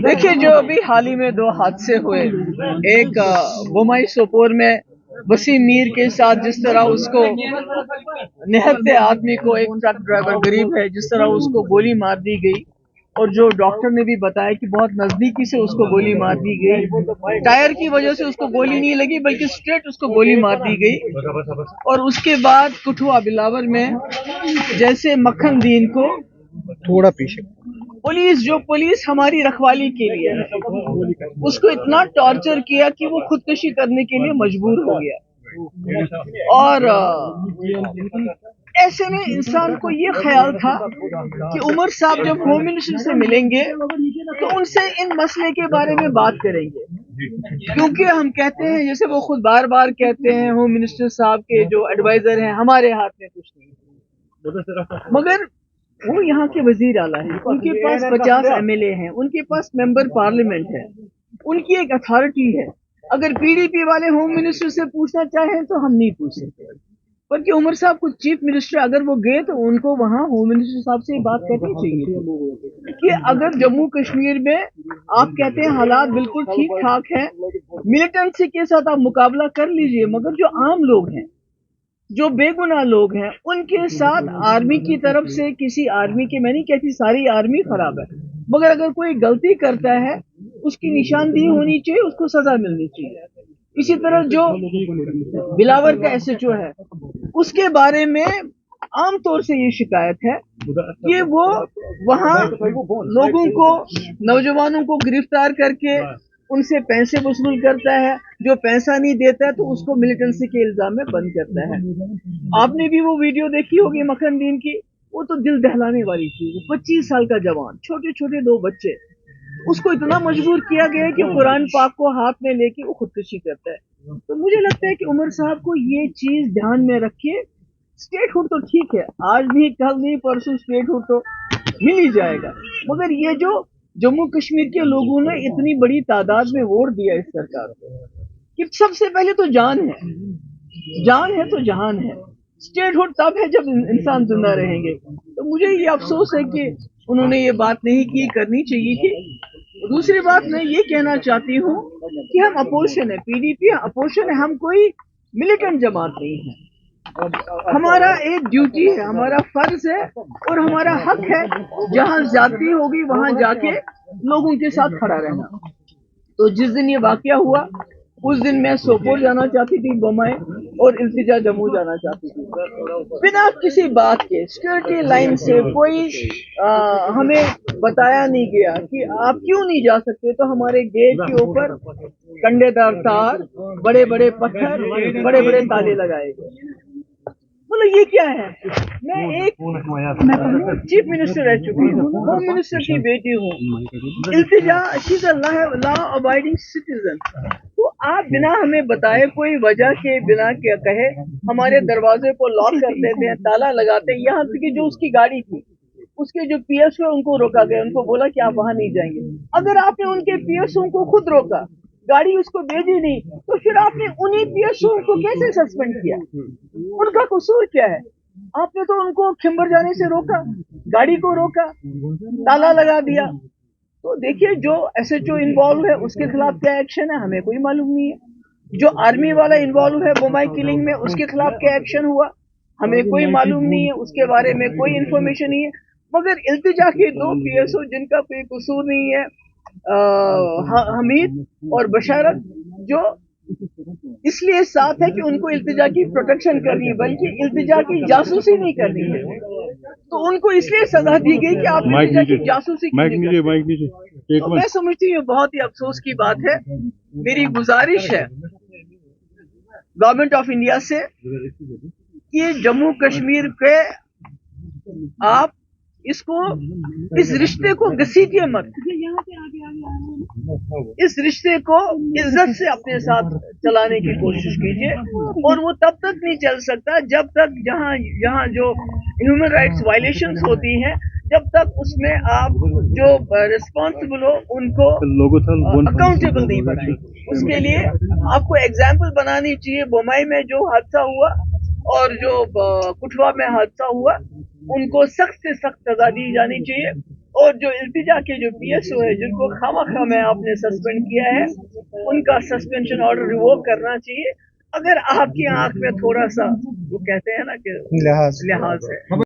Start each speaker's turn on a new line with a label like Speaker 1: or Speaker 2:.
Speaker 1: देखिए, जो अभी हाल ही में दो हादसे हुए, एक बोमाई सोपोर में वसीम मीर के साथ जिस तरह उसको निहत्ते आदमी को, एक ट्रक ड्राइवर गरीब है, जिस तरह उसको गोली मार दी गई, और जो डॉक्टर ने भी बताया कि बहुत नजदीकी से उसको गोली मार दी गई। टायर की वजह से उसको गोली नहीं लगी, बल्कि स्ट्रेट उसको गोली मार दी गई। और उसके बाद कठुआ बिलावर में जैसे मक्खन दीन को
Speaker 2: थोड़ा पीछे
Speaker 1: पुलिस हमारी रखवाली के लिए है, उसको इतना टॉर्चर किया कि वो खुदकशी करने के लिए मजबूर हो गया। और ऐसे में इंसान को ये ख्याल था कि उमर साहब जब होम मिनिस्टर से मिलेंगे तो उनसे इन मसले के बारे में बात करेंगे, क्योंकि हम कहते हैं, जैसे वो खुद बार बार कहते हैं, होम मिनिस्टर साहब के जो एडवाइजर हैं, हमारे हाथ में कुछ नहीं, मगर वो यहाँ के वजीर आला हैं, उनके पास 50 MLA हैं, उनके पास मेंबर पार्लियामेंट है, उनकी एक अथॉरिटी है। अगर PDP वाले होम मिनिस्टर से पूछना चाहें तो हम नहीं पूछ सकते, बल्कि उमर साहब को चीफ मिनिस्टर अगर वो गए तो उनको वहाँ होम मिनिस्टर साहब से बात करनी चाहिए कि अगर जम्मू कश्मीर में आप कहते हैं हालात बिल्कुल ठीक ठाक है, मिलिटेंसी के साथ आप मुकाबला कर लीजिए, मगर जो आम लोग हैं, जो बेगुनाह लोग हैं, उनके साथ आर्मी की तरफ से किसी आर्मी के, मैं नहीं कहती सारी आर्मी खराब है, मगर अगर कोई गलती करता है उसकी निशानदेही होनी चाहिए, उसको सजा मिलनी चाहिए। इसी तरह जो बिलावर का SHO है, उसके बारे में आम तौर से ये शिकायत है कि वो वहाँ लोगों को, नौजवानों को गिरफ्तार करके उनसे पैसे वसूल करता है, जो पैसा नहीं देता है तो उसको मिलिटेंसी के इल्जाम में बंद करता है। आपने भी वो वीडियो देखी होगी मक्खन दीन की, वो तो दिल दहलाने वाली थी। वो 25 साल का जवान, छोटे छोटे 2 बच्चे, उसको इतना मजबूर किया गया है कि कुरान पाक को हाथ में लेके वो खुदकुशी करता है। तो मुझे लगता है कि उमर साहब को ये चीज ध्यान में रखिए। स्टेटहुड तो ठीक है, आज नहीं कल नहीं परसों स्टेटहुड तो मिल ही जाएगा, मगर ये जो जम्मू कश्मीर के लोगों ने इतनी बड़ी तादाद में वोट दिया इस सरकार को, कि सबसे पहले तो जान है तो जहान है। स्टेटहुड तब है जब इंसान जिंदा रहेंगे। तो मुझे ये अफसोस है कि उन्होंने ये बात नहीं की, करनी चाहिए थी। दूसरी बात मैं ये कहना चाहती हूँ कि हम अपोजिशन है, PDP अपोजिशन है, हम कोई मिलिटेंट जमात नहीं है। हमारा एक ड्यूटी है, हमारा फर्ज है और हमारा हक है, जहाँ ज्यादती होगी वहां जाके लोगों के साथ खड़ा रहना। तो जिस दिन ये वाकया हुआ उस दिन मैं सोपोर जाना चाहती थी, बोमाई, और इल्तिजा जम्मू जाना चाहती थी। बिना किसी बात के सिक्योरिटी लाइन से कोई हमें बताया नहीं गया कि आप क्यों नहीं जा सकते। तो हमारे गेट के ऊपर कंडेदार तार, बड़े बड़े पत्थर, बड़े बड़े ताले लगाए गए। मतलब ये क्या है? मैं एक चीफ मिनिस्टर रह चुकी हूँ, होम मिनिस्टर की बेटी हूँ, Iltija she is a law abiding citizen. तो आप बिना हमें बताए, कोई वजह के बिना क्या कहे, हमारे दरवाजे को लॉक कर देते हैं, ताला लगाते हैं। यहाँ तक कि जो उसकी गाड़ी थी, उसके जो PSO उनको रोका गया, उनको बोला कि आप वहां नहीं जाएंगे। अगर आपने उनके PSO को खुद रोका, गाड़ी उसको भेजी नहीं, तो फिर आपने उन्हीं PSO को कैसे सस्पेंड किया? उनका कसूर क्या है? आपने तो उनको खिंबर जाने से रोका, गाड़ी को रोका, ताला लगा दिया। तो देखिए, जो SHO इन्वॉल्व है उसके खिलाफ क्या एक्शन है हमें कोई मालूम नहीं है। जो आर्मी वाला इन्वॉल्व है बोमाई किलिंग में, उसके खिलाफ क्या एक्शन हुआ हमें कोई मालूम नहीं है, उसके बारे में कोई इन्फॉर्मेशन नहीं है। मगर इल्तिजा के 2 PSO जिनका कोई कसूर नहीं है, हमीद और बशारत, जो इसलिए साथ है कि उनको इल्तिजा की प्रोटेक्शन करनी है, बल्कि इल्तिजा की जासूसी नहीं करनी है, तो उनको इसलिए सजा दी गई कि आप इल्तिजा की जासूसी कीजिए। तो मैं समझती हूँ बहुत ही अफसोस की बात है। मेरी गुजारिश है गवर्नमेंट ऑफ इंडिया से कि जम्मू कश्मीर के आप इस रिश्ते को घसीटिए मत, इस रिश्ते को इज्जत से अपने साथ चलाने की कोशिश कीजिए। और वो तब तक नहीं चल सकता जब तक जहाँ जो ह्यूमन राइट्स वायलेशंस होती हैं, जब तक उसमें आप जो रिस्पॉन्सिबल हो उनको अकाउंटेबल नहीं बनाएंगे। उसके लिए आपको एग्जाम्पल बनानी चाहिए। बोमाई में जो हादसा हुआ और जो कठुआ में हादसा हुआ, उनको सख्त से सख्त सजा दी जानी चाहिए। اور جو التجا کے جو پی ایس او ہے جن کو خواہ میں آپ نے سسپینڈ کیا ہے ان کا سسپینشن آرڈر ریووک کرنا چاہیے اگر آپ کی آنکھ میں تھوڑا سا وہ کہتے ہیں نا کہ لحاظ ہے.